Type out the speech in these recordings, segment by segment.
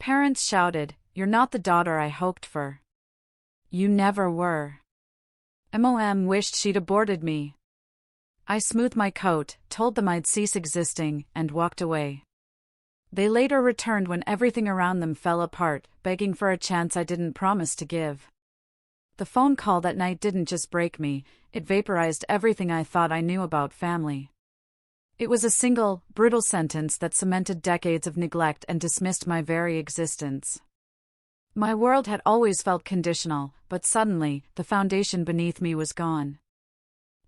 parents shouted, "You're not the daughter I hoped for. You never were." Mom wished she'd aborted me. I smoothed my coat, told them I'd cease existing, and walked away. They later returned when everything around them fell apart, begging for a chance I didn't promise to give. The phone call that night didn't just break me, it vaporized everything I thought I knew about family. It was a single, brutal sentence that cemented decades of neglect and dismissed my very existence. My world had always felt conditional, but suddenly, the foundation beneath me was gone.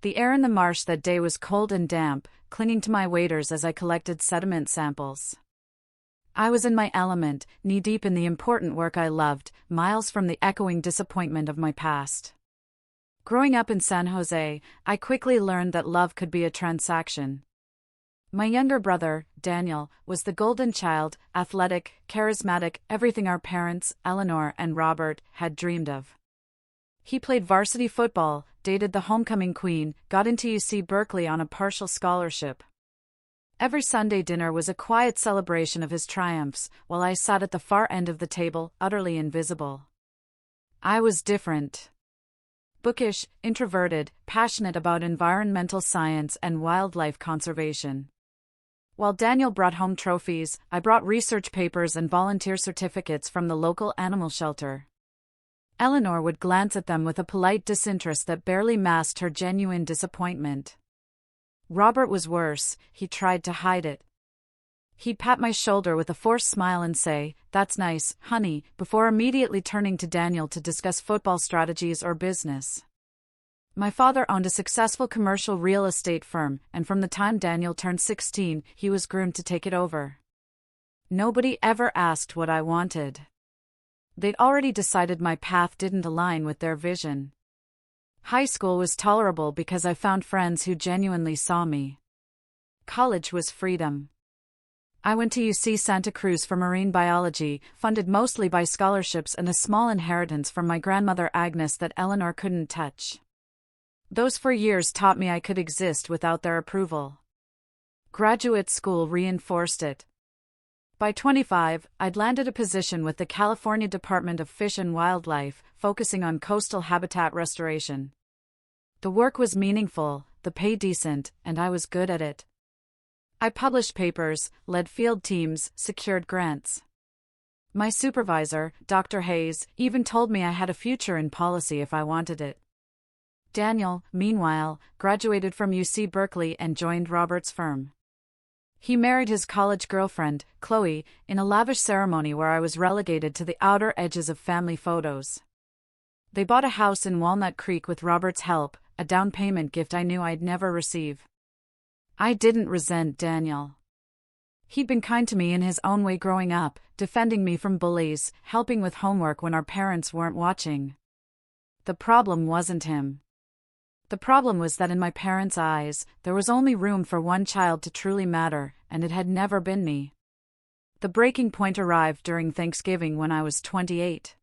The air in the marsh that day was cold and damp, clinging to my waders as I collected sediment samples. I was in my element, knee-deep in the important work I loved, miles from the echoing disappointment of my past. Growing up in San Jose, I quickly learned that love could be a transaction. My younger brother, Daniel, was the golden child, athletic, charismatic, everything our parents, Eleanor and Robert, had dreamed of. He played varsity football, dated the homecoming queen, got into UC Berkeley on a partial scholarship. Every Sunday dinner was a quiet celebration of his triumphs, while I sat at the far end of the table, utterly invisible. I was different. Bookish, introverted, passionate about environmental science and wildlife conservation. While Daniel brought home trophies, I brought research papers and volunteer certificates from the local animal shelter. Eleanor would glance at them with a polite disinterest that barely masked her genuine disappointment. Robert was worse, he tried to hide it. He'd pat my shoulder with a forced smile and say, "That's nice, honey," before immediately turning to Daniel to discuss football strategies or business. My father owned a successful commercial real estate firm, and from the time Daniel turned 16, he was groomed to take it over. Nobody ever asked what I wanted. They'd already decided my path didn't align with their vision. High school was tolerable because I found friends who genuinely saw me. College was freedom. I went to UC Santa Cruz for marine biology, funded mostly by scholarships and a small inheritance from my grandmother Agnes that Eleanor couldn't touch. Those 4 years taught me I could exist without their approval. Graduate school reinforced it. By 25, I'd landed a position with the California Department of Fish and Wildlife, focusing on coastal habitat restoration. The work was meaningful, the pay decent, and I was good at it. I published papers, led field teams, secured grants. My supervisor, Dr. Hayes, even told me I had a future in policy if I wanted it. Daniel, meanwhile, graduated from UC Berkeley and joined Robert's firm. He married his college girlfriend, Chloe, in a lavish ceremony where I was relegated to the outer edges of family photos. They bought a house in Walnut Creek with Robert's help, a down payment gift I knew I'd never receive. I didn't resent Daniel. He'd been kind to me in his own way growing up, defending me from bullies, helping with homework when our parents weren't watching. The problem wasn't him. The problem was that in my parents' eyes, there was only room for one child to truly matter, and it had never been me. The breaking point arrived during Thanksgiving when I was 28.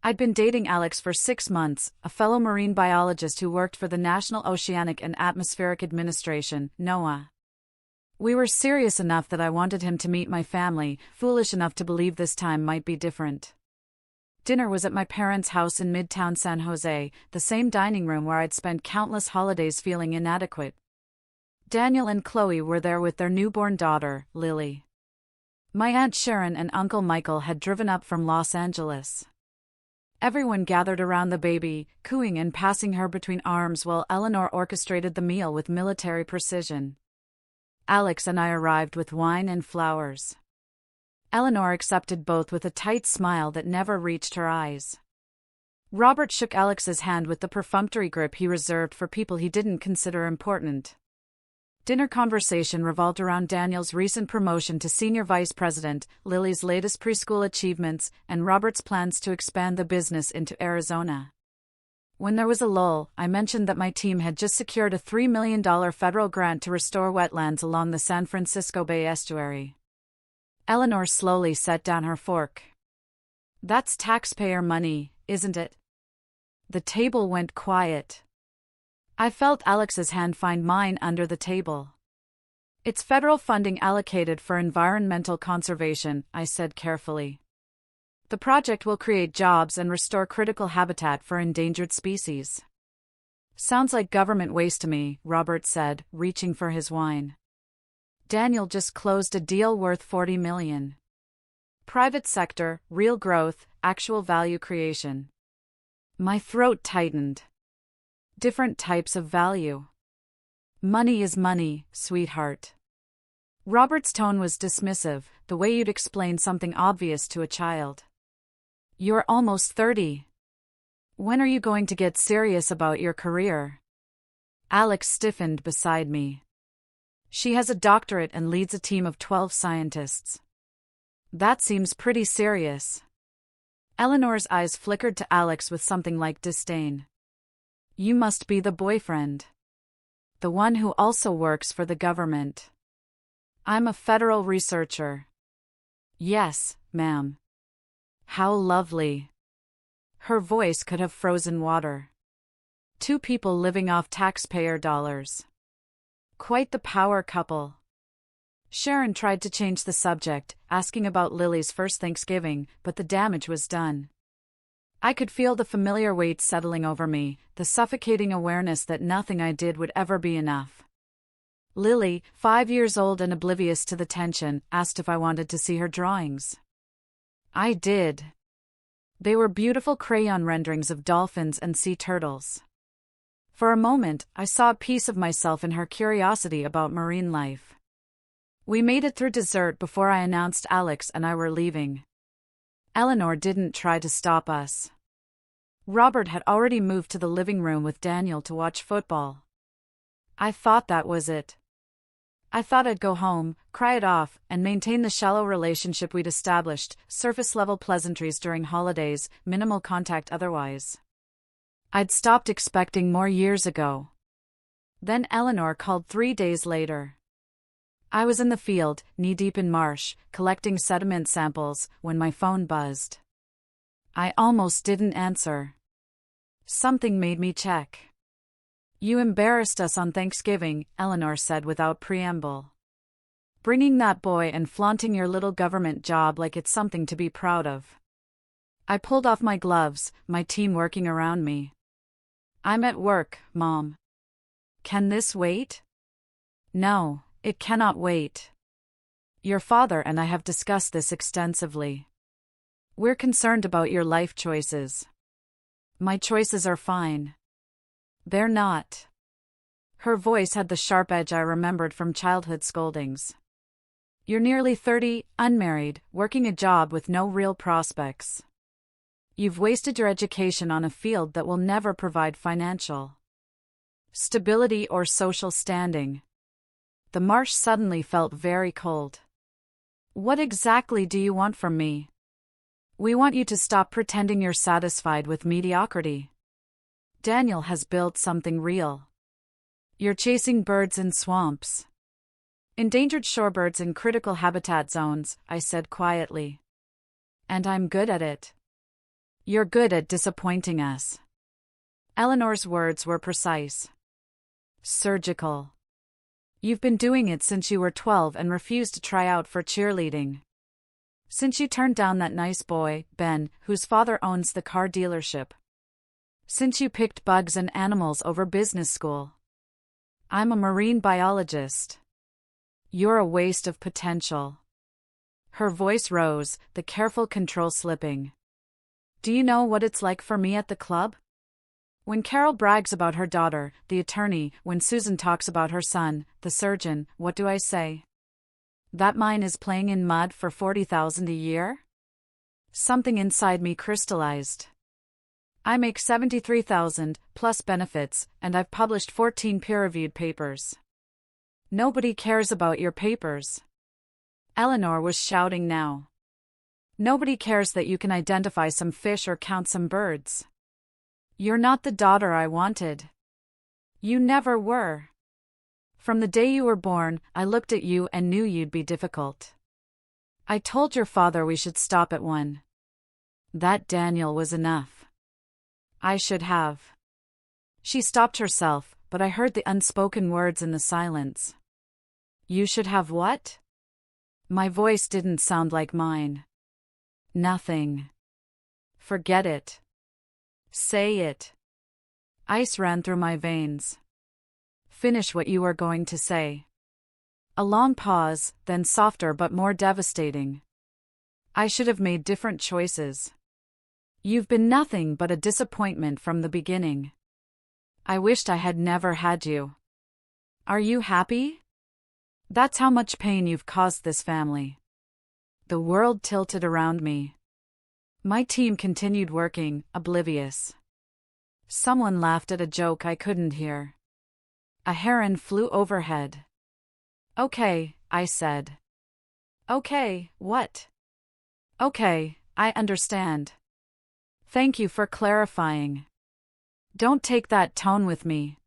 I'd been dating Alex for 6 months, a fellow marine biologist who worked for the National Oceanic and Atmospheric Administration, NOAA. We were serious enough that I wanted him to meet my family, foolish enough to believe this time might be different. Dinner was at my parents' house in Midtown San Jose, the same dining room where I'd spent countless holidays feeling inadequate. Daniel and Chloe were there with their newborn daughter, Lily. My Aunt Sharon and Uncle Michael had driven up from Los Angeles. Everyone gathered around the baby, cooing and passing her between arms while Eleanor orchestrated the meal with military precision. Alex and I arrived with wine and flowers. Eleanor accepted both with a tight smile that never reached her eyes. Robert shook Alex's hand with the perfunctory grip he reserved for people he didn't consider important. Dinner conversation revolved around Daniel's recent promotion to senior vice president, Lily's latest preschool achievements, and Robert's plans to expand the business into Arizona. When there was a lull, I mentioned that my team had just secured a $3 million federal grant to restore wetlands along the San Francisco Bay estuary. Eleanor slowly set down her fork. "That's taxpayer money, isn't it?" The table went quiet. I felt Alex's hand find mine under the table. "It's federal funding allocated for environmental conservation," I said carefully. The project will create jobs and restore critical habitat for endangered species. Sounds like government waste to me, Robert said, reaching for his wine. Daniel just closed a deal worth $40 million. Private sector, real growth, actual value creation. My throat tightened. Different types of value. Money is money, sweetheart. Robert's tone was dismissive, the way you'd explain something obvious to a child. You're almost 30. When are you going to get serious about your career? Alex stiffened beside me. She has a doctorate and leads a team of 12 scientists. That seems pretty serious. Eleanor's eyes flickered to Alex with something like disdain. You must be the boyfriend. The one who also works for the government. I'm a federal researcher. Yes, ma'am. How lovely. Her voice could have frozen water. Two people living off taxpayer dollars. Quite the power couple. Sharon tried to change the subject, asking about Lily's first Thanksgiving, but the damage was done. I could feel the familiar weight settling over me, the suffocating awareness that nothing I did would ever be enough. Lily, 5 years old and oblivious to the tension, asked if I wanted to see her drawings. I did. They were beautiful crayon renderings of dolphins and sea turtles. For a moment, I saw a piece of myself in her curiosity about marine life. We made it through dessert before I announced Alex and I were leaving. Eleanor didn't try to stop us. Robert had already moved to the living room with Daniel to watch football. I thought that was it. I thought I'd go home, cry it off, and maintain the shallow relationship we'd established, surface-level pleasantries during holidays, minimal contact otherwise. I'd stopped expecting more years ago. Then Eleanor called 3 days later. I was in the field, knee-deep in marsh, collecting sediment samples, when my phone buzzed. I almost didn't answer. Something made me check. You embarrassed us on Thanksgiving, Eleanor said without preamble. Bringing that boy and flaunting your little government job like it's something to be proud of. I pulled off my gloves, my team working around me. I'm at work, Mom. Can this wait? No, it cannot wait. Your father and I have discussed this extensively. We're concerned about your life choices. My choices are fine. They're not. Her voice had the sharp edge I remembered from childhood scoldings. You're nearly 30, unmarried, working a job with no real prospects. You've wasted your education on a field that will never provide financial stability or social standing. The marsh suddenly felt very cold. What exactly do you want from me? We want you to stop pretending you're satisfied with mediocrity. Daniel has built something real. You're chasing birds in swamps. Endangered shorebirds in critical habitat zones, I said quietly. And I'm good at it. You're good at disappointing us. Eleanor's words were precise. Surgical. You've been doing it since you were 12 and refused to try out for cheerleading. Since you turned down that nice boy, Ben, whose father owns the car dealership. Since you picked bugs and animals over business school. I'm a marine biologist. You're a waste of potential. Her voice rose, the careful control slipping. Do you know what it's like for me at the club? When Carol brags about her daughter, the attorney, when Susan talks about her son, the surgeon, what do I say? That mine is playing in mud for $40,000 a year? Something inside me crystallized. I make $73,000, plus benefits, and I've published 14 peer-reviewed papers. Nobody cares about your papers. Eleanor was shouting now. Nobody cares that you can identify some fish or count some birds. You're not the daughter I wanted. You never were. From the day you were born, I looked at you and knew you'd be difficult. I told your father we should stop at one. That Daniel was enough. I should have. She stopped herself, but I heard the unspoken words in the silence. You should have what? My voice didn't sound like mine. Nothing. Forget it. Say it. Ice ran through my veins. Finish what you were going to say. A long pause, then softer but more devastating. I should have made different choices. You've been nothing but a disappointment from the beginning. I wished I had never had you. Are you happy? That's how much pain you've caused this family. The world tilted around me. My team continued working, oblivious. Someone laughed at a joke I couldn't hear. A heron flew overhead. Okay, I said. Okay, what? Okay, I understand. Thank you for clarifying. Don't take that tone with me.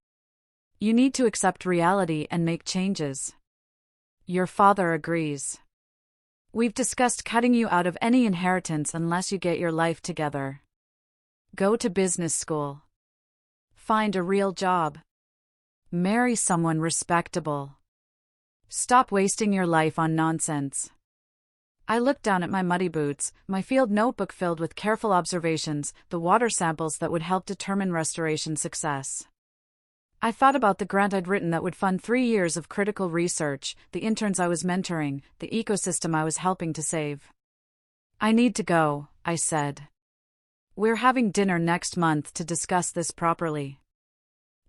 You need to accept reality and make changes. Your father agrees. We've discussed cutting you out of any inheritance unless you get your life together. Go to business school. Find a real job. Marry someone respectable. Stop wasting your life on nonsense. I looked down at my muddy boots, my field notebook filled with careful observations, the water samples that would help determine restoration success. I thought about the grant I'd written that would fund 3 years of critical research, the interns I was mentoring, the ecosystem I was helping to save. I need to go, I said. We're having dinner next month to discuss this properly.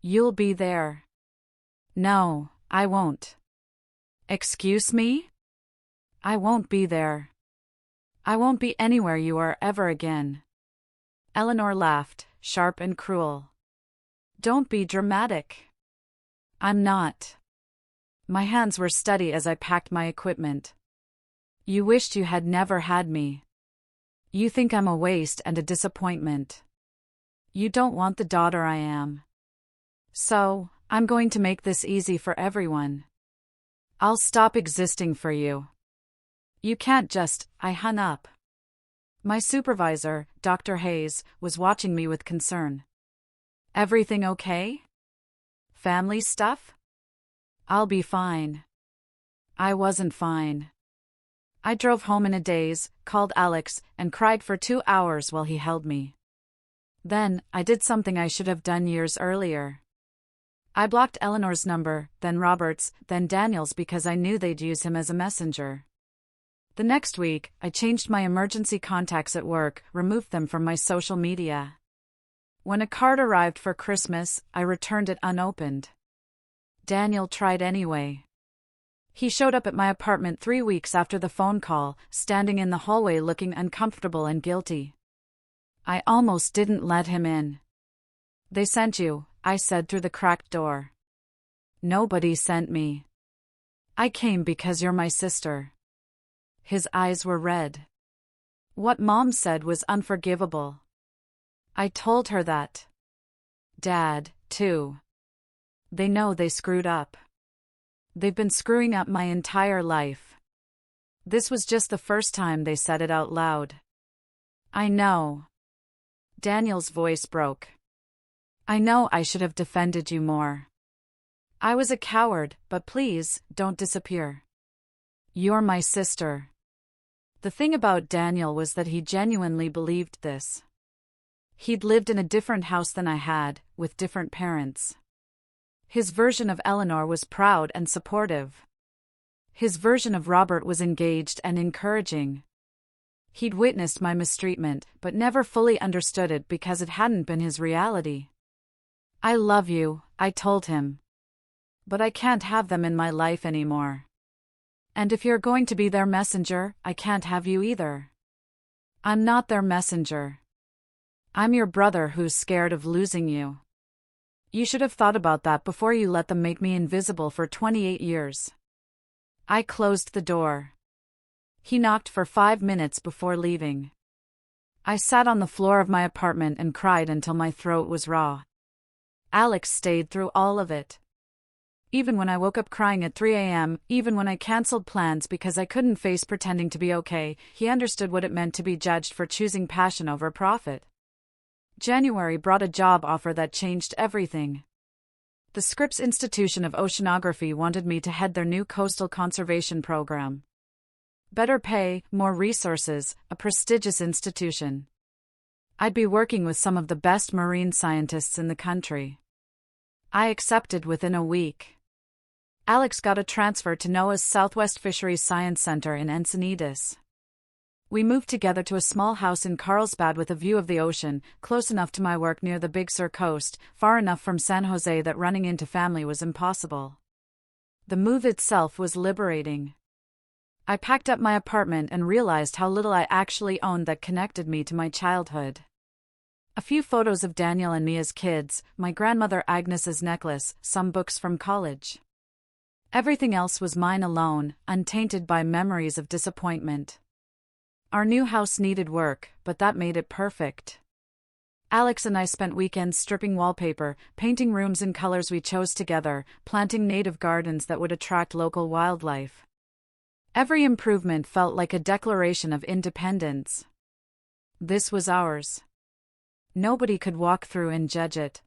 You'll be there. No, I won't. Excuse me? I won't be there. I won't be anywhere you are ever again. Eleanor laughed, sharp and cruel. Don't be dramatic. I'm not. My hands were steady as I packed my equipment. You wished you had never had me. You think I'm a waste and a disappointment. You don't want the daughter I am. So, I'm going to make this easy for everyone. I'll stop existing for you. You can't just, I hung up. My supervisor, Dr. Hayes, was watching me with concern. Everything okay? Family stuff? I'll be fine. I wasn't fine. I drove home in a daze, called Alex, and cried for 2 hours while he held me. Then, I did something I should have done years earlier. I blocked Eleanor's number, then Robert's, then Daniel's because I knew they'd use him as a messenger. The next week, I changed my emergency contacts at work, removed them from my social media. When a card arrived for Christmas, I returned it unopened. Daniel tried anyway. He showed up at my apartment 3 weeks after the phone call, standing in the hallway looking uncomfortable and guilty. I almost didn't let him in. They sent you, I said through the cracked door. Nobody sent me. I came because you're my sister. His eyes were red. What Mom said was unforgivable. I told her that. Dad, too. They know they screwed up. They've been screwing up my entire life. This was just the first time they said it out loud. I know. Daniel's voice broke. I know I should have defended you more. I was a coward, but please, don't disappear. You're my sister. The thing about Daniel was that he genuinely believed this. He'd lived in a different house than I had, with different parents. His version of Eleanor was proud and supportive. His version of Robert was engaged and encouraging. He'd witnessed my mistreatment, but never fully understood it because it hadn't been his reality. I love you, I told him. But I can't have them in my life anymore. And if you're going to be their messenger, I can't have you either. I'm not their messenger. I'm your brother who's scared of losing you. You should have thought about that before you let them make me invisible for 28 years. I closed the door. He knocked for 5 minutes before leaving. I sat on the floor of my apartment and cried until my throat was raw. Alex stayed through all of it. Even when I woke up crying at 3 a.m., even when I canceled plans because I couldn't face pretending to be okay, he understood what it meant to be judged for choosing passion over profit. January brought a job offer that changed everything. The Scripps Institution of Oceanography wanted me to head their new coastal conservation program. Better pay, more resources, a prestigious institution. I'd be working with some of the best marine scientists in the country. I accepted within a week. Alex got a transfer to NOAA's Southwest Fisheries Science Center in Encinitas. We moved together to a small house in Carlsbad with a view of the ocean, close enough to my work near the Big Sur coast, far enough from San Jose that running into family was impossible. The move itself was liberating. I packed up my apartment and realized how little I actually owned that connected me to my childhood. A few photos of Daniel and me as kids, my grandmother Agnes's necklace, some books from college. Everything else was mine alone, untainted by memories of disappointment. Our new house needed work, but that made it perfect. Alex and I spent weekends stripping wallpaper, painting rooms in colors we chose together, planting native gardens that would attract local wildlife. Every improvement felt like a declaration of independence. This was ours. Nobody could walk through and judge it.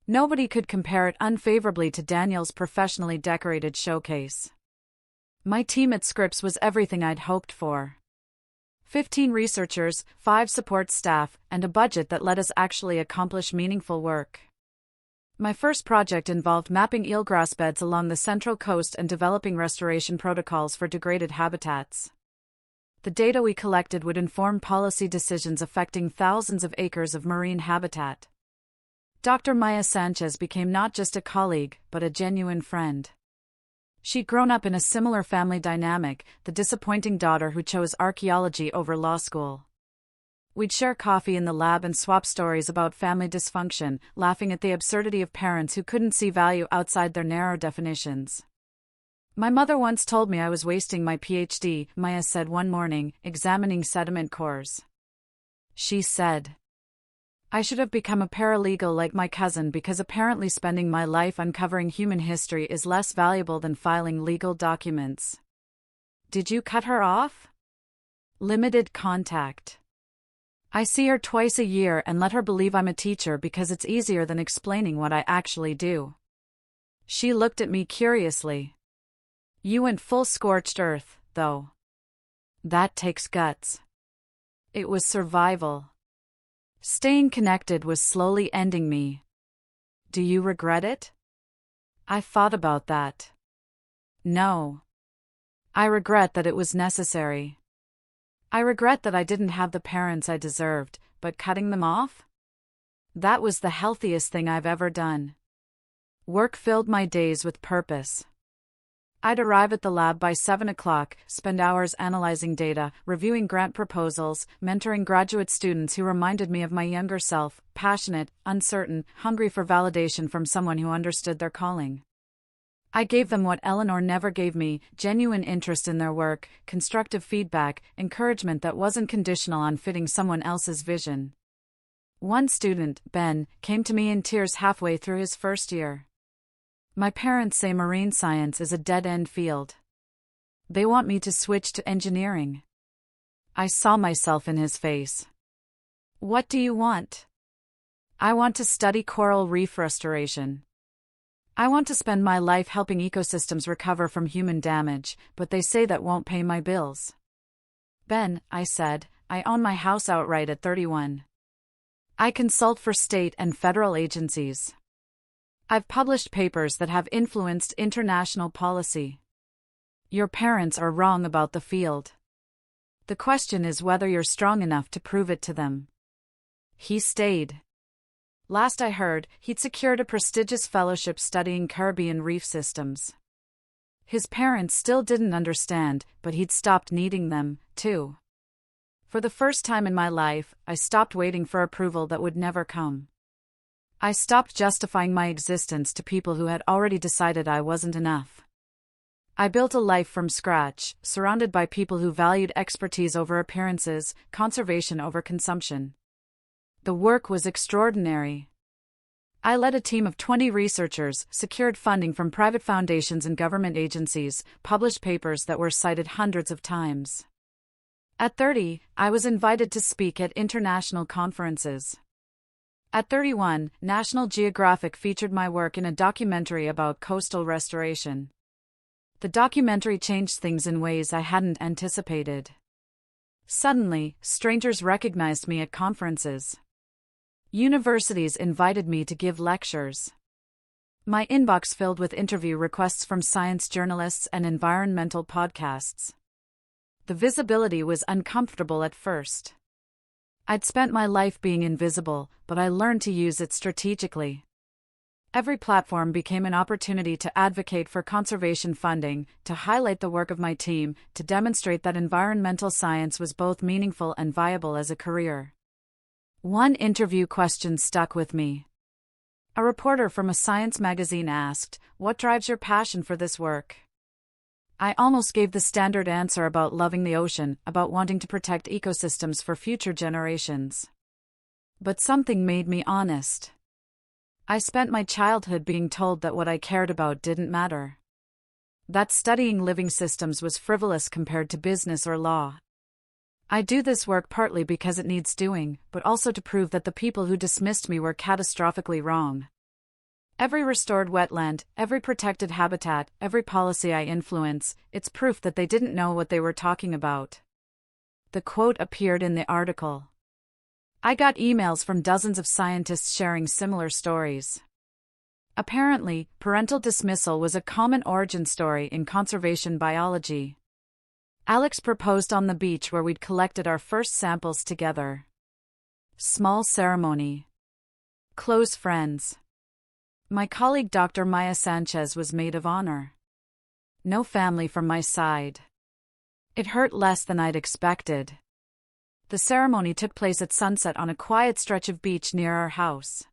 Nobody could compare it unfavorably to Daniel's professionally decorated showcase. My team at Scripps was everything I'd hoped for. 15 researchers, 5 support staff, and a budget that let us actually accomplish meaningful work. My first project involved mapping eelgrass beds along the Central Coast and developing restoration protocols for degraded habitats. The data we collected would inform policy decisions affecting thousands of acres of marine habitat. Dr. Maya Sanchez became not just a colleague, but a genuine friend. She'd grown up in a similar family dynamic, the disappointing daughter who chose archaeology over law school. We'd share coffee in the lab and swap stories about family dysfunction, laughing at the absurdity of parents who couldn't see value outside their narrow definitions. My mother once told me I was wasting my PhD, Maya said one morning, examining sediment cores. She said, I should have become a paralegal like my cousin because apparently spending my life uncovering human history is less valuable than filing legal documents. Did you cut her off? Limited contact. I see her twice a year and let her believe I'm a teacher because it's easier than explaining what I actually do. She looked at me curiously. You went full scorched earth, though. That takes guts. It was survival. Staying connected was slowly ending me. Do you regret it? I thought about that. No. I regret that it was necessary. I regret that I didn't have the parents I deserved, but cutting them off? That was the healthiest thing I've ever done. Work filled my days with purpose. I'd arrive at the lab by 7 o'clock, spend hours analyzing data, reviewing grant proposals, mentoring graduate students who reminded me of my younger self, passionate, uncertain, hungry for validation from someone who understood their calling. I gave them what Eleanor never gave me, genuine interest in their work, constructive feedback, encouragement that wasn't conditional on fitting someone else's vision. One student, Ben, came to me in tears halfway through his first year. My parents say marine science is a dead-end field. They want me to switch to engineering. I saw myself in his face. What do you want? I want to study coral reef restoration. I want to spend my life helping ecosystems recover from human damage, but they say that won't pay my bills. Ben, I said, I own my house outright at 31. I consult for state and federal agencies. I've published papers that have influenced international policy. Your parents are wrong about the field. The question is whether you're strong enough to prove it to them. He stayed. Last I heard, he'd secured a prestigious fellowship studying Caribbean reef systems. His parents still didn't understand, but he'd stopped needing them, too. For the first time in my life, I stopped waiting for approval that would never come. I stopped justifying my existence to people who had already decided I wasn't enough. I built a life from scratch, surrounded by people who valued expertise over appearances, conservation over consumption. The work was extraordinary. I led a team of 20 researchers, secured funding from private foundations and government agencies, published papers that were cited hundreds of times. At 30, I was invited to speak at international conferences. At 31, National Geographic featured my work in a documentary about coastal restoration. The documentary changed things in ways I hadn't anticipated. Suddenly, strangers recognized me at conferences. Universities invited me to give lectures. My inbox filled with interview requests from science journalists and environmental podcasts. The visibility was uncomfortable at first. I'd spent my life being invisible, but I learned to use it strategically. Every platform became an opportunity to advocate for conservation funding, to highlight the work of my team, to demonstrate that environmental science was both meaningful and viable as a career. One interview question stuck with me. A reporter from a science magazine asked, "What drives your passion for this work?" I almost gave the standard answer about loving the ocean, about wanting to protect ecosystems for future generations. But something made me honest. I spent my childhood being told that what I cared about didn't matter. That studying living systems was frivolous compared to business or law. I do this work partly because it needs doing, but also to prove that the people who dismissed me were catastrophically wrong. Every restored wetland, every protected habitat, every policy I influence, it's proof that they didn't know what they were talking about. The quote appeared in the article. I got emails from dozens of scientists sharing similar stories. Apparently, parental dismissal was a common origin story in conservation biology. Alex proposed on the beach where we'd collected our first samples together. Small ceremony. Close friends. My colleague Dr. Maya Sanchez was maid of honor. No family from my side. It hurt less than I'd expected. The ceremony took place at sunset on a quiet stretch of beach near our house.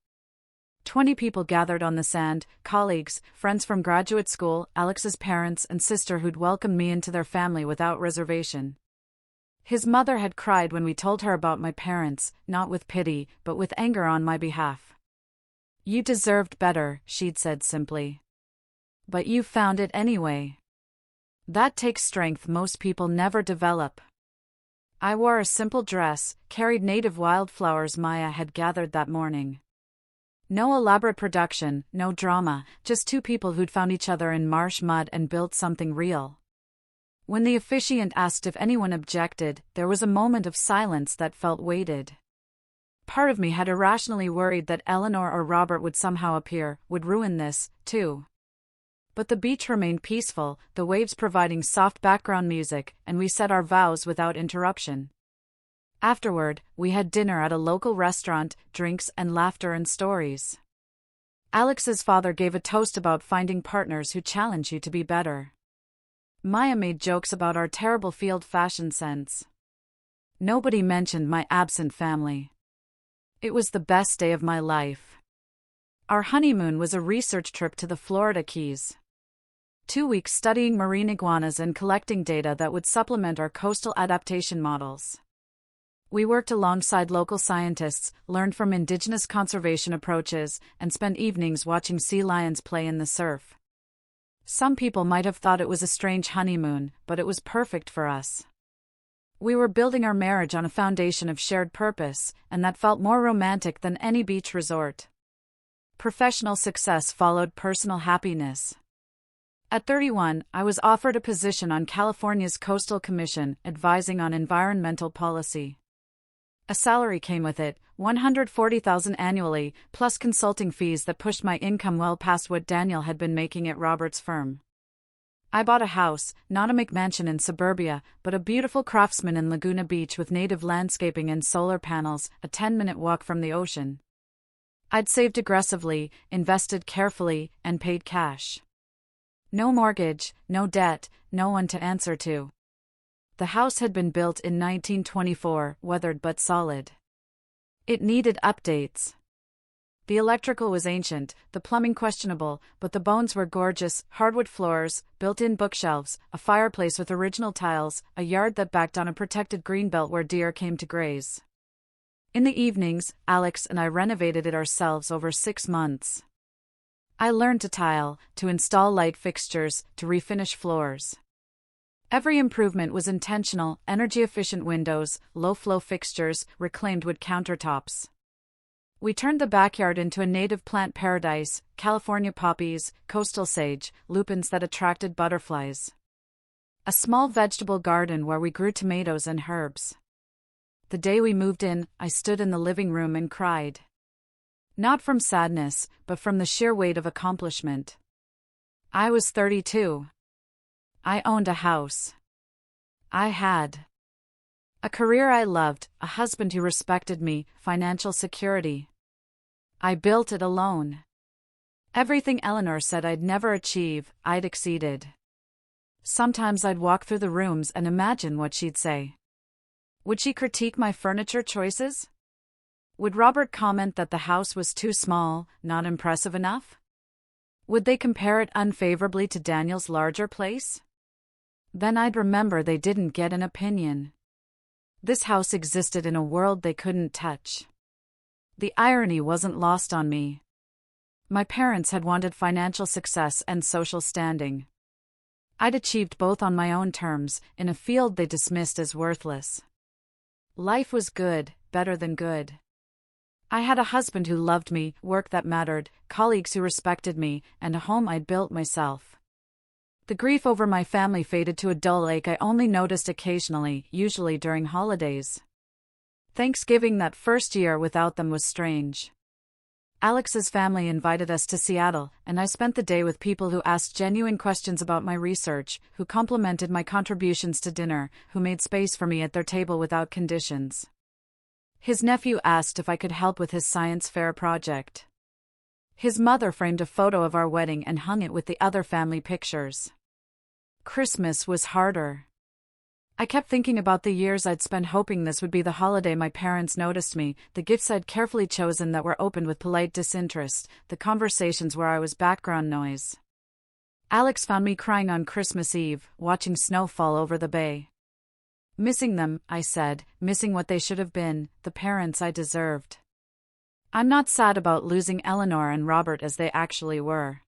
20 people gathered on the sand, colleagues, friends from graduate school, Alex's parents and sister who'd welcomed me into their family without reservation. His mother had cried when we told her about my parents, not with pity, but with anger on my behalf. "You deserved better," she'd said simply. "But you found it anyway." That takes strength most people never develop. I wore a simple dress, carried native wildflowers Maya had gathered that morning. No elaborate production, no drama, just two people who'd found each other in marsh mud and built something real. When the officiant asked if anyone objected, there was a moment of silence that felt weighted. Part of me had irrationally worried that Eleanor or Robert would somehow appear, would ruin this, too. But the beach remained peaceful, the waves providing soft background music, and we said our vows without interruption. Afterward, we had dinner at a local restaurant, drinks and laughter and stories. Alex's father gave a toast about finding partners who challenge you to be better. Maya made jokes about our terrible field fashion sense. Nobody mentioned my absent family. It was the best day of my life. Our honeymoon was a research trip to the Florida Keys. 2 weeks studying marine iguanas and collecting data that would supplement our coastal adaptation models. We worked alongside local scientists, learned from indigenous conservation approaches, and spent evenings watching sea lions play in the surf. Some people might have thought it was a strange honeymoon, but it was perfect for us. We were building our marriage on a foundation of shared purpose, and that felt more romantic than any beach resort. Professional success followed personal happiness. At 31, I was offered a position on California's Coastal Commission, advising on environmental policy. A salary came with it, $140,000 annually, plus consulting fees that pushed my income well past what Daniel had been making at Robert's firm. I bought a house, not a McMansion in suburbia, but a beautiful Craftsman in Laguna Beach with native landscaping and solar panels, a 10-minute walk from the ocean. I'd saved aggressively, invested carefully, and paid cash. No mortgage, no debt, no one to answer to. The house had been built in 1924, weathered but solid. It needed updates. The electrical was ancient, the plumbing questionable, but the bones were gorgeous: hardwood floors, built-in bookshelves, a fireplace with original tiles, a yard that backed on a protected greenbelt where deer came to graze. In the evenings, Alex and I renovated it ourselves over 6 months. I learned to tile, to install light fixtures, to refinish floors. Every improvement was intentional: energy-efficient windows, low-flow fixtures, reclaimed wood countertops. We turned the backyard into a native plant paradise: California poppies, coastal sage, lupins that attracted butterflies. A small vegetable garden where we grew tomatoes and herbs. The day we moved in, I stood in the living room and cried. Not from sadness, but from the sheer weight of accomplishment. I was 32. I owned a house. I had a career I loved, a husband who respected me, financial security. I built it alone. Everything Eleanor said I'd never achieve, I'd exceeded. Sometimes I'd walk through the rooms and imagine what she'd say. Would she critique my furniture choices? Would Robert comment that the house was too small, not impressive enough? Would they compare it unfavorably to Daniel's larger place? Then I'd remember they didn't get an opinion. This house existed in a world they couldn't touch. The irony wasn't lost on me. My parents had wanted financial success and social standing. I'd achieved both on my own terms, in a field they dismissed as worthless. Life was good, better than good. I had a husband who loved me, work that mattered, colleagues who respected me, and a home I'd built myself. The grief over my family faded to a dull ache I only noticed occasionally, usually during holidays. Thanksgiving that first year without them was strange. Alex's family invited us to Seattle, and I spent the day with people who asked genuine questions about my research, who complimented my contributions to dinner, who made space for me at their table without conditions. His nephew asked if I could help with his science fair project. His mother framed a photo of our wedding and hung it with the other family pictures. Christmas was harder. I kept thinking about the years I'd spent hoping this would be the holiday my parents noticed me, the gifts I'd carefully chosen that were opened with polite disinterest, the conversations where I was background noise. Alex found me crying on Christmas Eve, watching snow fall over the bay. Missing them, I said, missing what they should have been, the parents I deserved. I'm not sad about losing Eleanor and Robert as they actually were.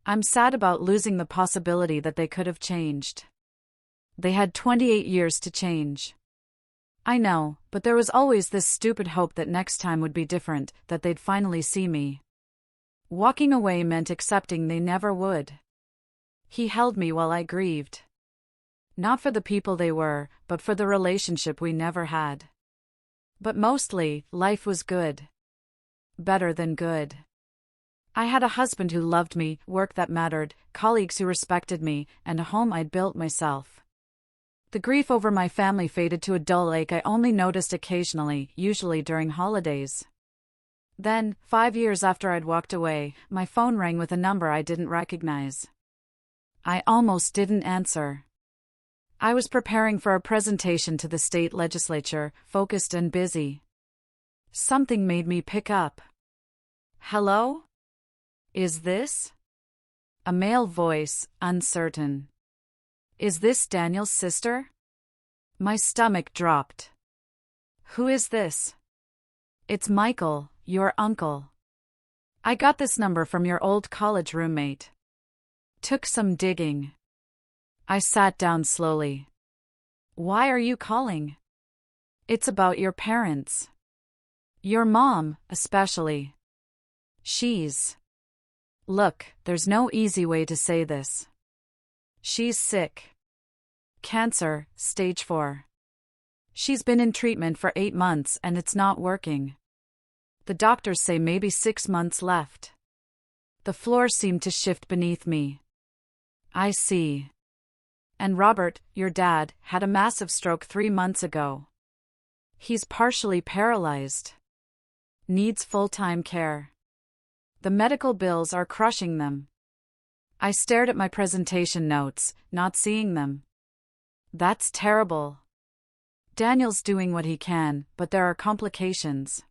I'm sad about losing the possibility that they could have changed. They had 28 years to change. I know, but there was always this stupid hope that next time would be different, that they'd finally see me. Walking away meant accepting they never would. He held me while I grieved. Not for the people they were, but for the relationship we never had. But mostly, life was good. Better than good. I had a husband who loved me, work that mattered, colleagues who respected me, and a home I'd built myself. The grief over my family faded to a dull ache I only noticed occasionally, usually during holidays. Then, 5 years after I'd walked away, my phone rang with a number I didn't recognize. I almost didn't answer. I was preparing for a presentation to the state legislature, focused and busy. Something made me pick up. Hello? Is this? A male voice, uncertain. Is this Daniel's sister? My stomach dropped. Who is this? It's Michael, your uncle. I got this number from your old college roommate. Took some digging. I sat down slowly. Why are you calling? It's about your parents. Your mom, especially. She's... Look, there's no easy way to say this. She's sick. Cancer, stage 4. She's been in treatment for 8 months and it's not working. The doctors say maybe 6 months left. The floor seemed to shift beneath me. I see. And Robert, your dad, had a massive stroke 3 months ago. He's partially paralyzed. Needs full-time care. The medical bills are crushing them. I stared at my presentation notes, not seeing them. That's terrible. Daniel's doing what he can, but there are complications.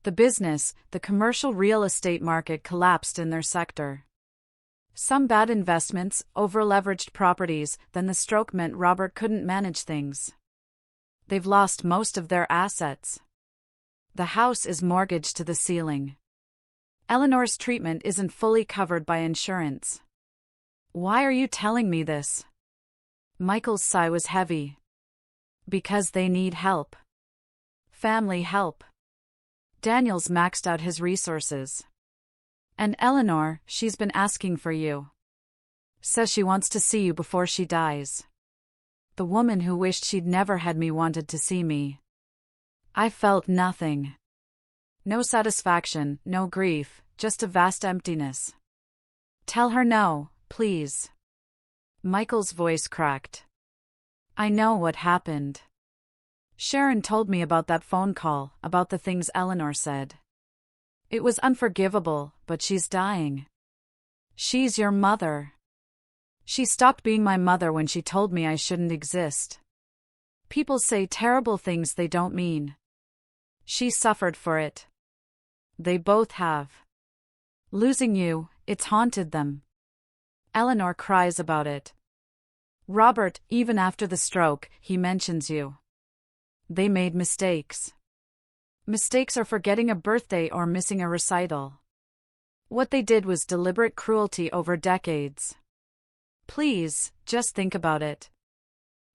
The business, the commercial real estate market collapsed in their sector. Some bad investments, over-leveraged properties, then the stroke meant Robert couldn't manage things. They've lost most of their assets. The house is mortgaged to the ceiling. Eleanor's treatment isn't fully covered by insurance. Why are you telling me this? Michael's sigh was heavy. Because they need help. Family help. Daniel's maxed out his resources. And Eleanor, she's been asking for you. Says she wants to see you before she dies. The woman who wished she'd never had me wanted to see me. I felt nothing. No satisfaction, no grief, just a vast emptiness. Tell her no, please. Michael's voice cracked. I know what happened. Sharon told me about that phone call, about the things Eleanor said. It was unforgivable, but she's dying. She's your mother. She stopped being my mother when she told me I shouldn't exist. People say terrible things they don't mean. She suffered for it. They both have. Losing you, it's haunted them. Eleanor cries about it. Robert, even after the stroke, he mentions you. They made mistakes. Mistakes are forgetting a birthday or missing a recital. What they did was deliberate cruelty over decades. Please, just think about it.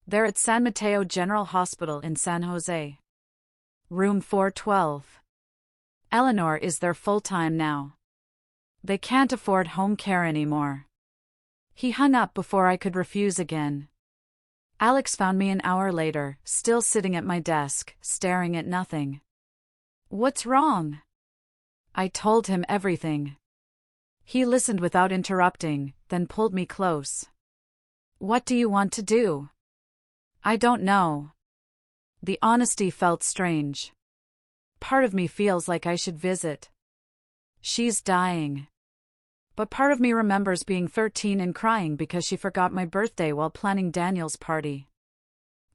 They're at San Mateo General Hospital in San Jose. Room 412. Eleanor is there full-time now. They can't afford home care anymore. He hung up before I could refuse again. Alex found me an hour later, still sitting at my desk, staring at nothing. What's wrong? I told him everything. He listened without interrupting, then pulled me close. What do you want to do? I don't know. The honesty felt strange. Part of me feels like I should visit. She's dying. But part of me remembers being 13 and crying because she forgot my birthday while planning Daniel's party.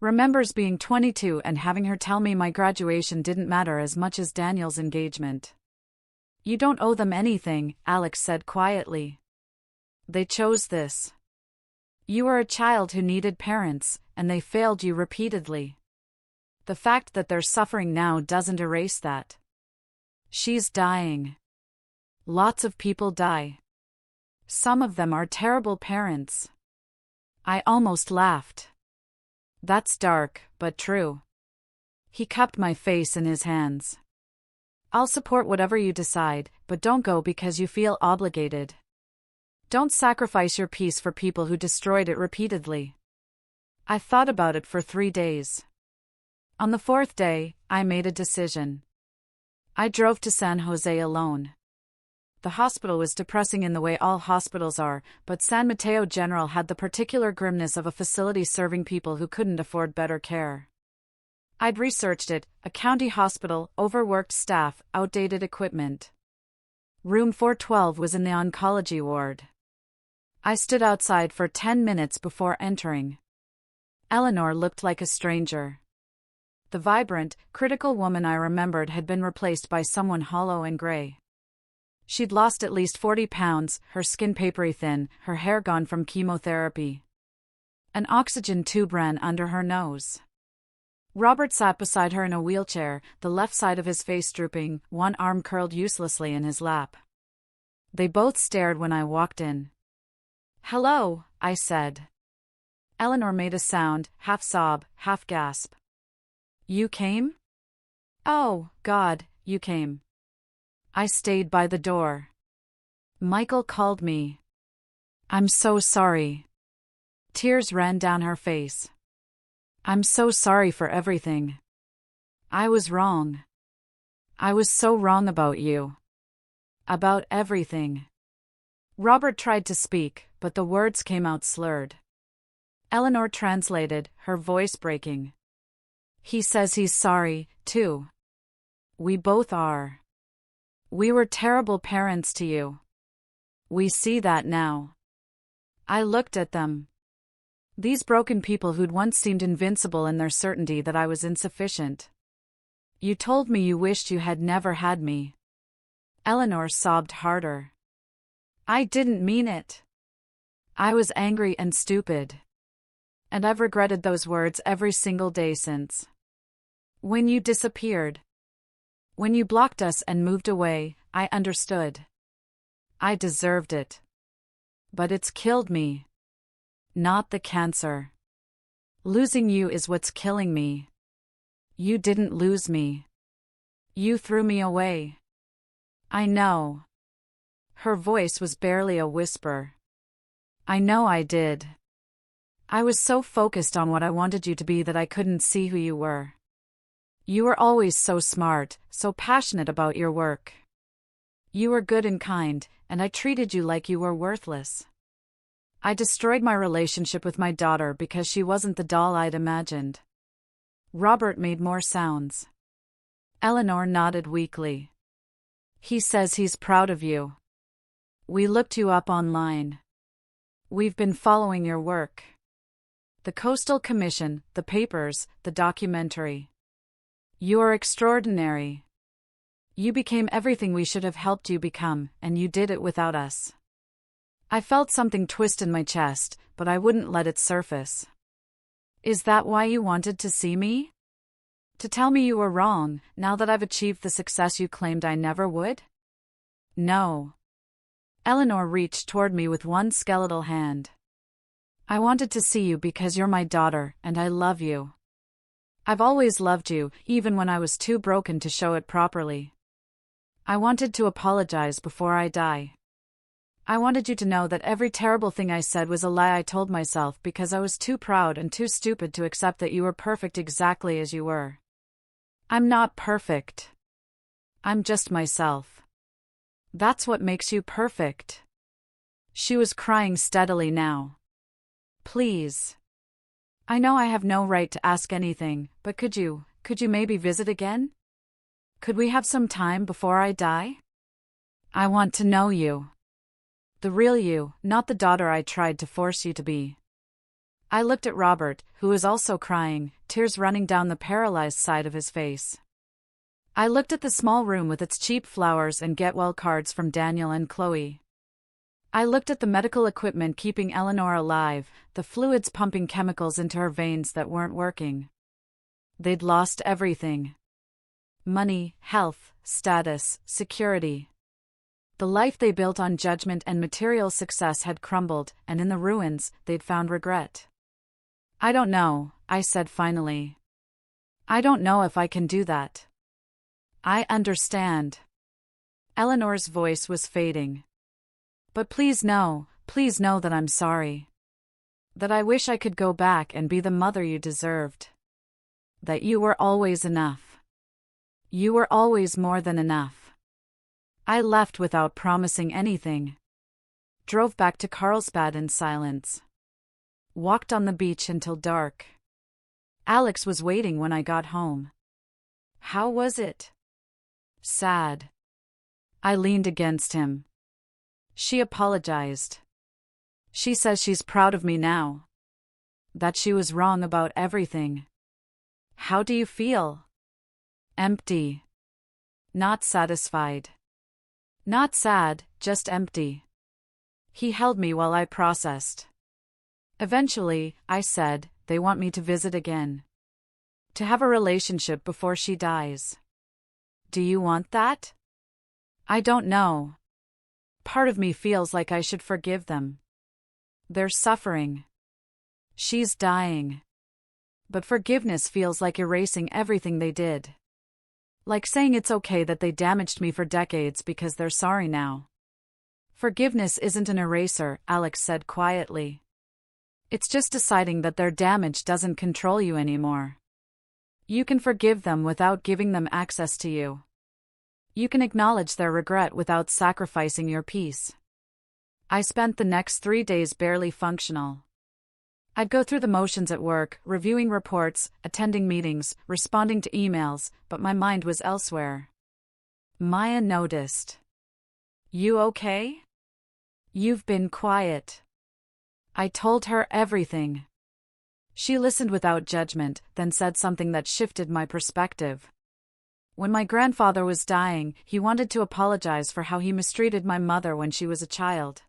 Remembers being 22 and having her tell me my graduation didn't matter as much as Daniel's engagement. You don't owe them anything, Alex said quietly. They chose this. You were a child who needed parents, and they failed you repeatedly. The fact that they're suffering now doesn't erase that. She's dying. Lots of people die. Some of them are terrible parents. I almost laughed. That's dark, but true. He cupped my face in his hands. I'll support whatever you decide, but don't go because you feel obligated. Don't sacrifice your peace for people who destroyed it repeatedly. I thought about it for 3 days. On the 4th day, I made a decision. I drove to San Jose alone. The hospital was depressing in the way all hospitals are, but San Mateo General had the particular grimness of a facility serving people who couldn't afford better care. I'd researched it, a county hospital, overworked staff, outdated equipment. Room 412 was in the oncology ward. I stood outside for 10 minutes before entering. Eleanor looked like a stranger. The vibrant, critical woman I remembered had been replaced by someone hollow and gray. She'd lost at least 40 pounds, her skin papery thin, her hair gone from chemotherapy. An oxygen tube ran under her nose. Robert sat beside her in a wheelchair, the left side of his face drooping, one arm curled uselessly in his lap. They both stared when I walked in. Hello, I said. Eleanor made a sound, half sob, half gasp. You came? Oh, God, you came. I stayed by the door. Michael called me. I'm so sorry. Tears ran down her face. I'm so sorry for everything. I was wrong. I was so wrong about you. About everything. Robert tried to speak, but the words came out slurred. Eleanor translated, her voice breaking. He says he's sorry, too. We both are. We were terrible parents to you. We see that now. I looked at them. These broken people who'd once seemed invincible in their certainty that I was insufficient. You told me you wished you had never had me. Eleanor sobbed harder. I didn't mean it. I was angry and stupid. And I've regretted those words every single day since. When you disappeared. When you blocked us and moved away, I understood. I deserved it. But it's killed me. Not the cancer. Losing you is what's killing me. You didn't lose me. You threw me away. I know. Her voice was barely a whisper. I know I did. I was so focused on what I wanted you to be that I couldn't see who you were. You were always so smart, so passionate about your work. You were good and kind, and I treated you like you were worthless. I destroyed my relationship with my daughter because she wasn't the doll I'd imagined. Robert made more sounds. Eleanor nodded weakly. He says he's proud of you. We looked you up online. We've been following your work. The Coastal Commission, the papers, the documentary. You're extraordinary. You became everything we should have helped you become, and you did it without us. I felt something twist in my chest, but I wouldn't let it surface. Is that why you wanted to see me? To tell me you were wrong, now that I've achieved the success you claimed I never would? No. Eleanor reached toward me with one skeletal hand. I wanted to see you because you're my daughter, and I love you. I've always loved you, even when I was too broken to show it properly. I wanted to apologize before I die. I wanted you to know that every terrible thing I said was a lie I told myself because I was too proud and too stupid to accept that you were perfect exactly as you were. I'm not perfect. I'm just myself. That's what makes you perfect. She was crying steadily now. Please. I know I have no right to ask anything, but could you maybe visit again? Could we have some time before I die? I want to know you. The real you, not the daughter I tried to force you to be. I looked at Robert, who was also crying, tears running down the paralyzed side of his face. I looked at the small room with its cheap flowers and get-well cards from Daniel and Chloe. I looked at the medical equipment keeping Eleanor alive, the fluids pumping chemicals into her veins that weren't working. They'd lost everything. Money, health, status, security. The life they built on judgment and material success had crumbled, and in the ruins, they'd found regret. I don't know, I said finally. I don't know if I can do that. I understand. Eleanor's voice was fading. But please know that I'm sorry. That I wish I could go back and be the mother you deserved. That you were always enough. You were always more than enough. I left without promising anything. Drove back to Carlsbad in silence. Walked on the beach until dark. Alex was waiting when I got home. How was it? Sad. I leaned against him. She apologized. She says she's proud of me now. That she was wrong about everything. How do you feel? Empty. Not satisfied. Not sad, just empty. He held me while I processed. Eventually, I said, they want me to visit again. To have a relationship before she dies. Do you want that? I don't know. Part of me feels like I should forgive them. They're suffering. She's dying. But forgiveness feels like erasing everything they did. Like saying it's okay that they damaged me for decades because they're sorry now. Forgiveness isn't an eraser, Alex said quietly. It's just deciding that their damage doesn't control you anymore. You can forgive them without giving them access to you. You can acknowledge their regret without sacrificing your peace. I spent the next 3 days barely functional. I'd go through the motions at work, reviewing reports, attending meetings, responding to emails, but my mind was elsewhere. Maya noticed. You okay? You've been quiet. I told her everything. She listened without judgment, then said something that shifted my perspective. When my grandfather was dying, he wanted to apologize for how he mistreated my mother when she was a child.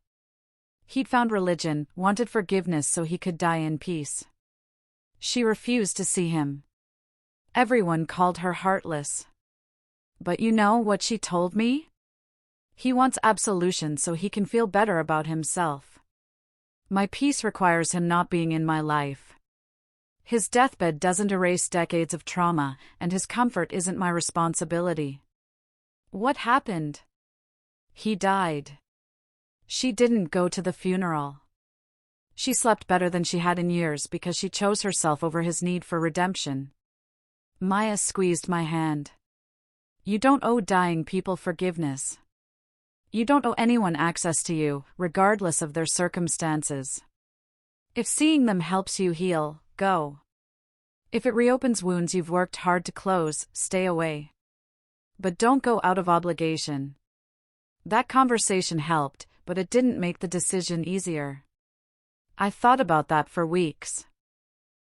He'd found religion, wanted forgiveness so he could die in peace. She refused to see him. Everyone called her heartless. But you know what she told me? He wants absolution so he can feel better about himself. My peace requires him not being in my life. His deathbed doesn't erase decades of trauma, and his comfort isn't my responsibility. What happened? He died. She didn't go to the funeral. She slept better than she had in years because she chose herself over his need for redemption. Maya squeezed my hand. You don't owe dying people forgiveness. You don't owe anyone access to you, regardless of their circumstances. If seeing them helps you heal, go. If it reopens wounds you've worked hard to close, stay away. But don't go out of obligation. That conversation helped, but it didn't make the decision easier. I thought about that for weeks.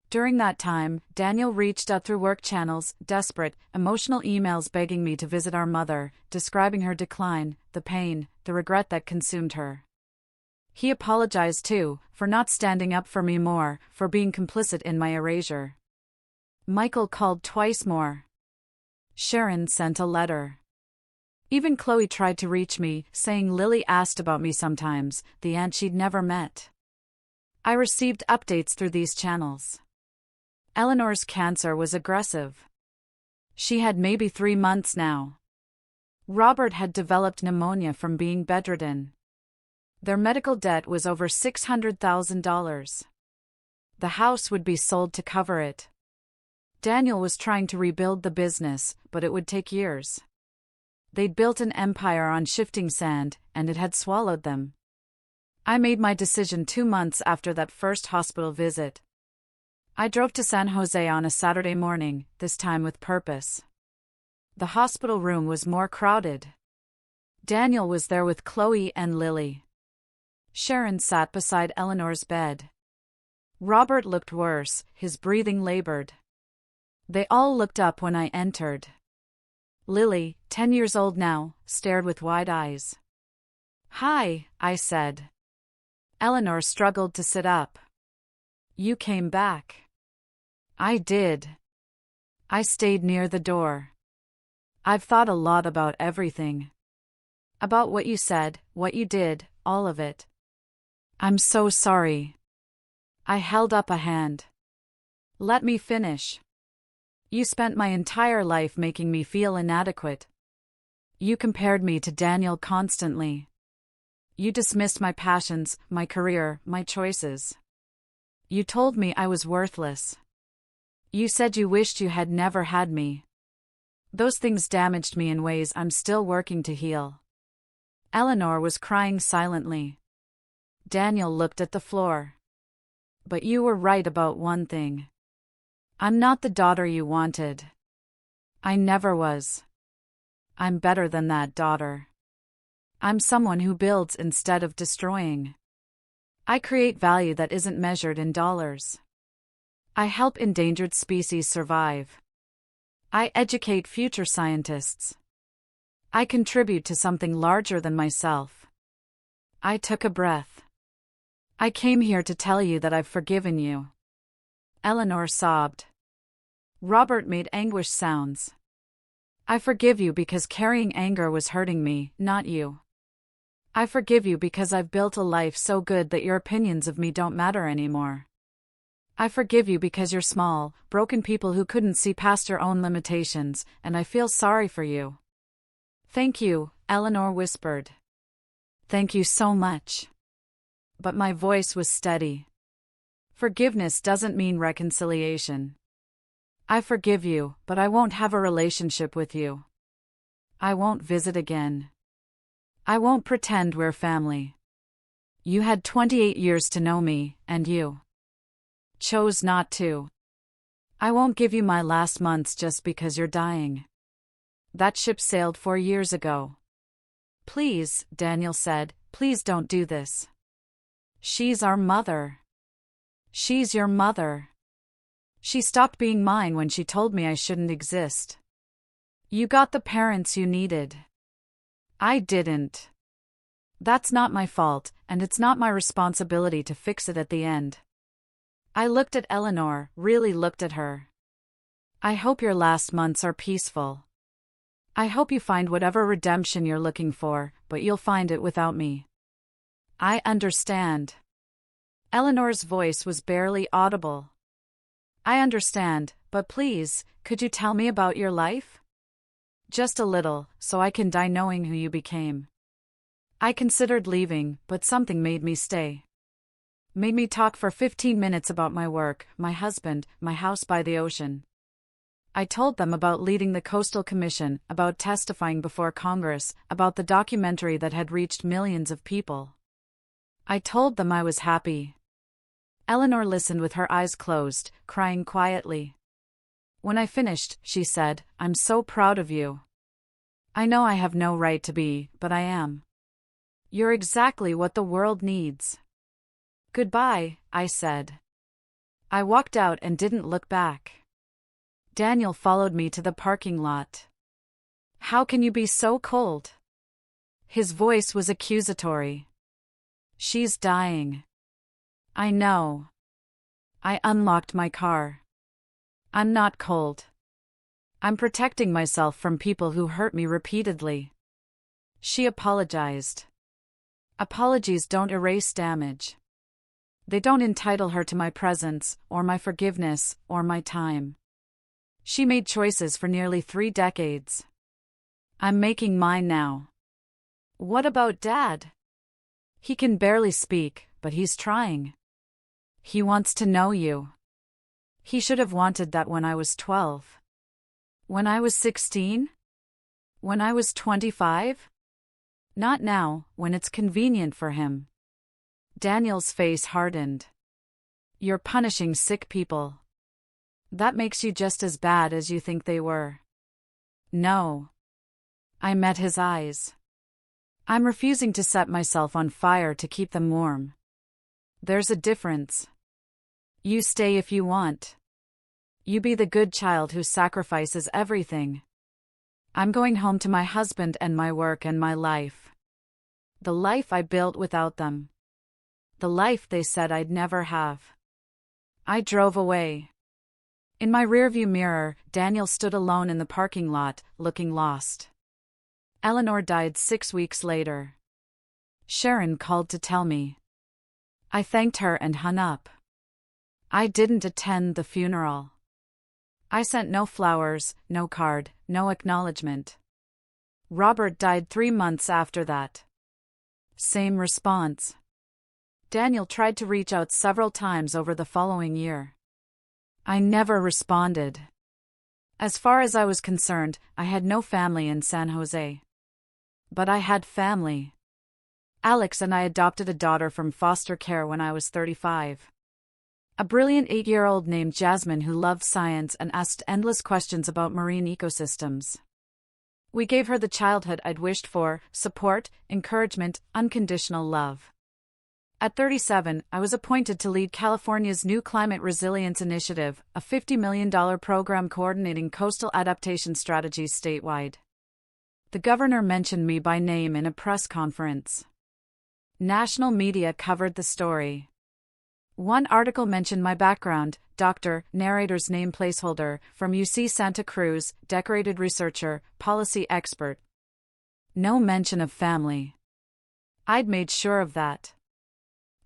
During that time, Daniel reached out through work channels, desperate, emotional emails begging me to visit our mother, describing her decline, the pain, the regret that consumed her. He apologized too, for not standing up for me more, for being complicit in my erasure. Michael called twice more. Sharon sent a letter. Even Chloe tried to reach me, saying Lily asked about me sometimes, the aunt she'd never met. I received updates through these channels. Eleanor's cancer was aggressive. She had maybe 3 months now. Robert had developed pneumonia from being bedridden. Their medical debt was over $600,000. The house would be sold to cover it. Daniel was trying to rebuild the business, but it would take years. They'd built an empire on shifting sand, and it had swallowed them. I made my decision 2 months after that first hospital visit. I drove to San Jose on a Saturday morning, this time with purpose. The hospital room was more crowded. Daniel was there with Chloe and Lily. Sharon sat beside Eleanor's bed. Robert looked worse, his breathing labored. They all looked up when I entered. Lily, 10 years old now, stared with wide eyes. "Hi," I said. Eleanor struggled to sit up. "You came back." "I did. I stayed near the door. I've thought a lot about everything. About what you said, what you did, all of it. I'm so sorry." I held up a hand. "Let me finish. You spent my entire life making me feel inadequate. You compared me to Daniel constantly. You dismissed my passions, my career, my choices. You told me I was worthless. You said you wished you had never had me. Those things damaged me in ways I'm still working to heal." Eleanor was crying silently. Daniel looked at the floor. "But you were right about one thing. I'm not the daughter you wanted. I never was. I'm better than that daughter. I'm someone who builds instead of destroying. I create value that isn't measured in dollars. I help endangered species survive. I educate future scientists. I contribute to something larger than myself." I took a breath. "I came here to tell you that I've forgiven you." Eleanor sobbed. Robert made anguished sounds. "I forgive you because carrying anger was hurting me, not you. I forgive you because I've built a life so good that your opinions of me don't matter anymore. I forgive you because you're small, broken people who couldn't see past your own limitations, and I feel sorry for you." "Thank you," Eleanor whispered. "Thank you so much." But my voice was steady. Forgiveness doesn't mean reconciliation. I forgive you, but I won't have a relationship with you. I won't visit again. I won't pretend we're family. You had 28 years to know me, and you chose not to. I won't give you my last months just because you're dying. That ship sailed 4 years ago. Please, Daniel said, please don't do this. She's our mother. She's your mother. She stopped being mine when she told me I shouldn't exist. You got the parents you needed. I didn't. That's not my fault, and it's not my responsibility to fix it at the end. I looked at Eleanor, really looked at her. I hope your last months are peaceful. I hope you find whatever redemption you're looking for, but you'll find it without me. I understand. Eleanor's voice was barely audible. I understand, but please, could you tell me about your life? Just a little, so I can die knowing who you became. I considered leaving, but something made me stay. Made me talk for 15 minutes about my work, my husband, my house by the ocean. I told them about leading the Coastal Commission, about testifying before Congress, about the documentary that had reached millions of people. I told them I was happy. Eleanor listened with her eyes closed, crying quietly. When I finished, she said, "I'm so proud of you. I know I have no right to be, but I am. You're exactly what the world needs." "Goodbye," I said. I walked out and didn't look back. Daniel followed me to the parking lot. "How can you be so cold?" His voice was accusatory. "She's dying." "I know." I unlocked my car. "I'm not cold. I'm protecting myself from people who hurt me repeatedly." She apologized. Apologies don't erase damage. They don't entitle her to my presence, or my forgiveness, or my time. She made choices for nearly 3 decades. I'm making mine now. What about Dad? He can barely speak, but he's trying. He wants to know you. He should have wanted that when I was 12. When I was 16? When I was 25? Not now, when it's convenient for him. Daniel's face hardened. "You're punishing sick people. That makes you just as bad as you think they were." "No." I met his eyes. "I'm refusing to set myself on fire to keep them warm. There's a difference. You stay if you want. You be the good child who sacrifices everything. I'm going home to my husband and my work and my life. The life I built without them. The life they said I'd never have." I drove away. In my rearview mirror, Daniel stood alone in the parking lot, looking lost. Eleanor died 6 weeks later. Sharon called to tell me. I thanked her and hung up. I didn't attend the funeral. I sent no flowers, no card, no acknowledgement. Robert died 3 months after that. Same response. Daniel tried to reach out several times over the following year. I never responded. As far as I was concerned, I had no family in San Jose. But I had family. Alex and I adopted a daughter from foster care when I was 35. A brilliant 8-year-old named Jasmine who loved science and asked endless questions about marine ecosystems. We gave her the childhood I'd wished for: support, encouragement, unconditional love. At 37, I was appointed to lead California's new Climate Resilience Initiative, a $50 million program coordinating coastal adaptation strategies statewide. The governor mentioned me by name in a press conference. National media covered the story. One article mentioned my background: doctor, narrator's name placeholder, from UC Santa Cruz, decorated researcher, policy expert. No mention of family. I'd made sure of that.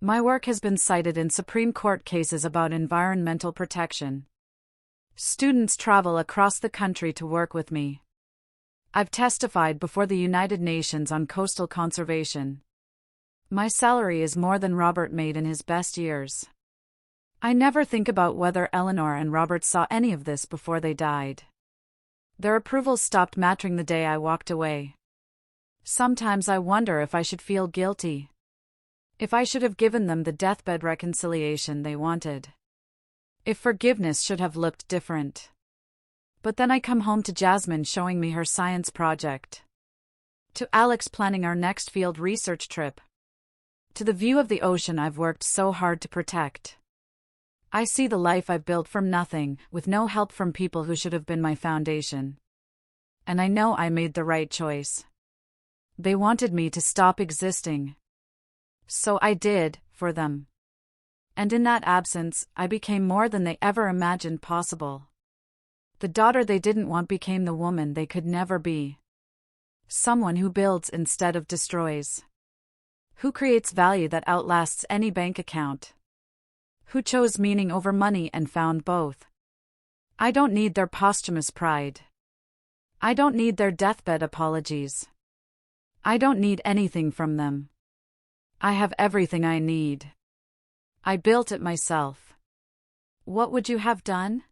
My work has been cited in Supreme Court cases about environmental protection. Students travel across the country to work with me. I've testified before the United Nations on coastal conservation. My salary is more than Robert made in his best years. I never think about whether Eleanor and Robert saw any of this before they died. Their approval stopped mattering the day I walked away. Sometimes I wonder if I should feel guilty. If I should have given them the deathbed reconciliation they wanted. If forgiveness should have looked different. But then I come home to Jasmine showing me her science project. To Alex planning our next field research trip. To the view of the ocean I've worked so hard to protect. I see the life I've built from nothing, with no help from people who should have been my foundation. And I know I made the right choice. They wanted me to stop existing. So I did, for them. And in that absence, I became more than they ever imagined possible. The daughter they didn't want became the woman they could never be. Someone who builds instead of destroys. Who creates value that outlasts any bank account. Who chose meaning over money and found both. I don't need their posthumous pride. I don't need their deathbed apologies. I don't need anything from them. I have everything I need. I built it myself. What would you have done?